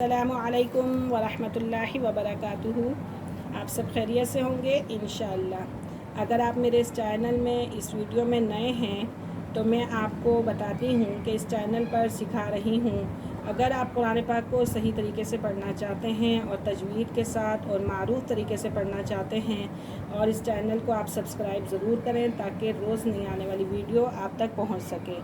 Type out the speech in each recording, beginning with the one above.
السلام علیکم ورحمۃ اللہ وبرکاتہ۔ آپ سب خیریت سے ہوں گے انشاءاللہ۔ اگر آپ میرے اس چینل میں اس ویڈیو میں نئے ہیں تو میں آپ کو بتاتی ہوں کہ اس چینل پر سکھا رہی ہوں اگر آپ قرآن پاک کو صحیح طریقے سے پڑھنا چاہتے ہیں اور تجوید کے ساتھ اور معروف طریقے سے پڑھنا چاہتے ہیں، اور اس چینل کو آپ سبسکرائب ضرور کریں تاکہ روز نئی آنے والی ویڈیو آپ تک پہنچ سکے۔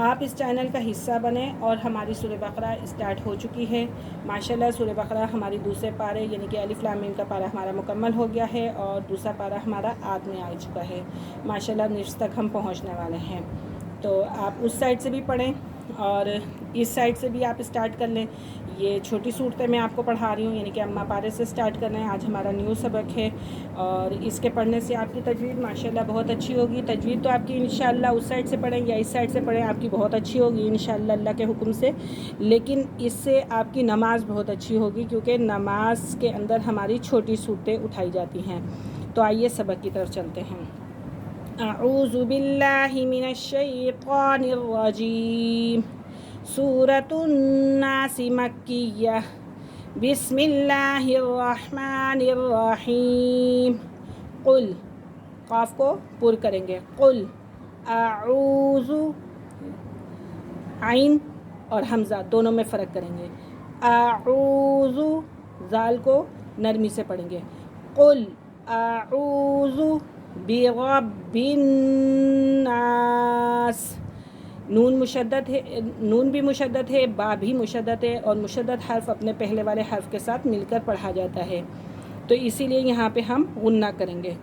آپ اس چینل کا حصہ بنیں اور ہماری سورہ بقرہ اسٹارٹ ہو چکی ہے ماشاءاللہ۔ سورہ بقرہ ہماری دوسرے پارے یعنی کہ الف لام میم کا پارہ ہمارا مکمل ہو گیا ہے اور دوسرا پارہ ہمارا آدھ میں آ چکا ہے ماشاءاللہ۔ نصف تک ہم پہنچنے والے ہیں، تو آپ اس سائڈ سے بھی پڑھیں اور اس سائڈ سے بھی آپ اسٹارٹ کر لیں۔ یہ چھوٹی صورتیں میں آپ کو پڑھا رہی ہوں یعنی کہ اماں پارے سے اسٹارٹ کرنا ہے۔ آج ہمارا نیو سبق ہے اور اس کے پڑھنے سے آپ کی تجوید ماشاءاللہ بہت اچھی ہوگی۔ تجوید تو آپ کی انشاءاللہ اس سائڈ سے پڑھیں یا اس سائڈ سے پڑھیں آپ کی بہت اچھی ہوگی انشاءاللہ اللہ کے حکم سے، لیکن اس سے آپ کی نماز بہت اچھی ہوگی کیونکہ نماز کے اندر ہماری چھوٹی صورتیں اٹھائی جاتی ہیں۔ تو آئیے سبق کی طرف چلتے ہیں۔ اعوذ باللہ من الشیطان الرجیم۔ سورۃ الناس مکیہ۔ بسم اللہ الرحمن الرحیم۔ قل، قاف کو پر کریں گے، قل اعوذ، عین اور حمزہ دونوں میں فرق کریں گے۔ اعوذ، زال کو نرمی سے پڑھیں گے۔ قل اعوذ برب الناس۔ نون مشدد ہے، نون بھی مشدد ہے، با بھی مشدد ہے اور مشدد حرف اپنے پہلے والے حرف کے ساتھ مل کر پڑھا جاتا ہے، تو اسی لیے یہاں پہ ہم غنہ کریں گے۔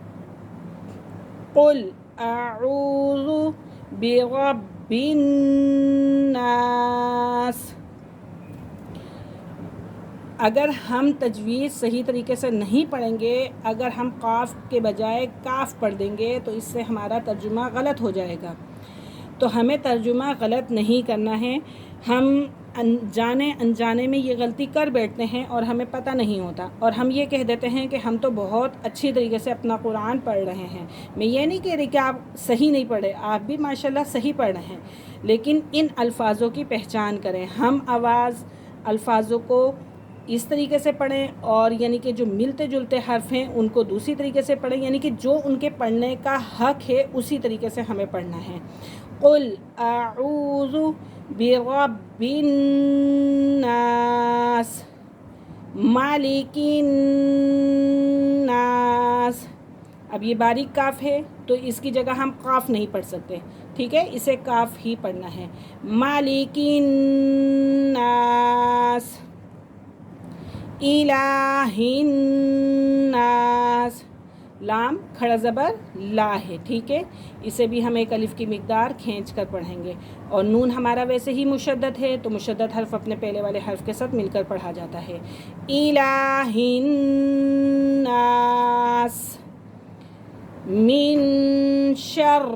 قل اعوذ برب الناس۔ اگر ہم تجوید صحیح طریقے سے نہیں پڑھیں گے، اگر ہم قاف کے بجائے کاف پڑھ دیں گے تو اس سے ہمارا ترجمہ غلط ہو جائے گا، تو ہمیں ترجمہ غلط نہیں کرنا ہے۔ ہم جانے انجانے میں یہ غلطی کر بیٹھتے ہیں اور ہمیں پتہ نہیں ہوتا، اور ہم یہ کہہ دیتے ہیں کہ ہم تو بہت اچھی طریقے سے اپنا قرآن پڑھ رہے ہیں۔ میں یہ نہیں کہہ رہی کہ آپ صحیح نہیں پڑھ رہے، آپ بھی ماشاءاللہ صحیح پڑھ رہے ہیں، لیکن ان الفاظوں کی پہچان کریں۔ ہم آواز الفاظوں کو اس طریقے سے پڑھیں اور یعنی کہ جو ملتے جلتے حرف ہیں ان کو دوسری طریقے سے پڑھیں، یعنی کہ جو ان کے پڑھنے کا حق ہے اسی طریقے سے ہمیں پڑھنا ہے۔ قل اعوذ برب الناس، مالک الناس۔ اب یہ باریک کاف ہے تو اس کی جگہ ہم قاف نہیں پڑھ سکتے، ٹھیک ہے، اسے کاف ہی پڑھنا ہے۔ مالک الناس، الہ الناس۔ لام کھڑا زبر لا ہے، ٹھیک ہے، اسے بھی ہم ایک الف کی مقدار کھینچ کر پڑھیں گے، اور نون ہمارا ویسے ہی مشدد ہے تو مشدد حرف اپنے پہلے والے حرف کے ساتھ مل کر پڑھا جاتا ہے۔ الہ الناس، من شر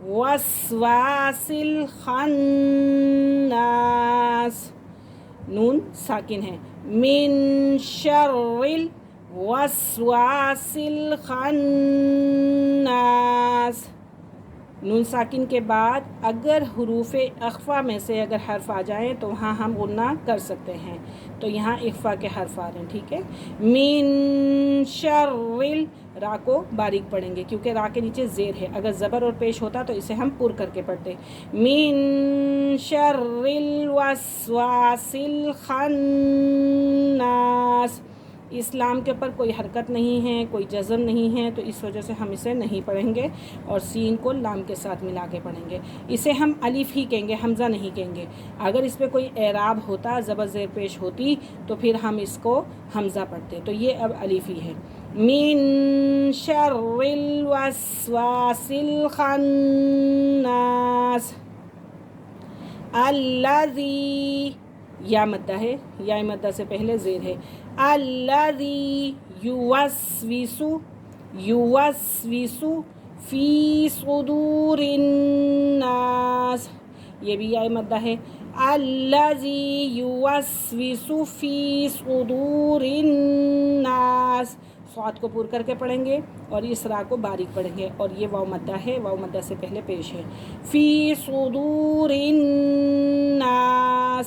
الوسواس الخناس۔ نون ساکن ہے، من شر الوسواس الخناس۔ نون ساکن کے بعد اگر حروف اخفا میں سے اگر حرف آ جائیں تو وہاں ہم غنہ کر سکتے ہیں، تو یہاں اخفا کے حرف آ رہے ہیں، ٹھیک ہے۔ من شر را کو باریک پڑھیں گے کیونکہ را کے نیچے زیر ہے، اگر زبر اور پیش ہوتا تو اسے ہم پر کر کے پڑھتے۔ من شر الوسواس الخناس۔ اسلام کے اوپر کوئی حرکت نہیں ہے، کوئی جزم نہیں ہے، تو اس وجہ سے ہم اسے نہیں پڑھیں گے اور سین کو لام کے ساتھ ملا کے پڑھیں گے۔ اسے ہم الف ہی کہیں گے، حمزہ نہیں کہیں گے۔ اگر اس پہ کوئی اعراب ہوتا، زبر زیر پیش ہوتی تو پھر ہم اس کو حمزہ پڑھتے، تو یہ اب الف ہی ہے۔ من شر الوسواس الخناس الذی، یا مدہ ہے، یا مدہ سے پہلے زیر ہے، الذی یوسوس فی صدور الناس۔ یہ بھی یا مدہ ہے، الذی یوسوس فی صدور الناس۔ صاد کو پر کر کے پڑھیں گے اور اس را کو باریک پڑھیں گے، اور یہ واو مدہ ہے، واو مدہ سے پہلے پیش ہے۔ فی صدور الناس،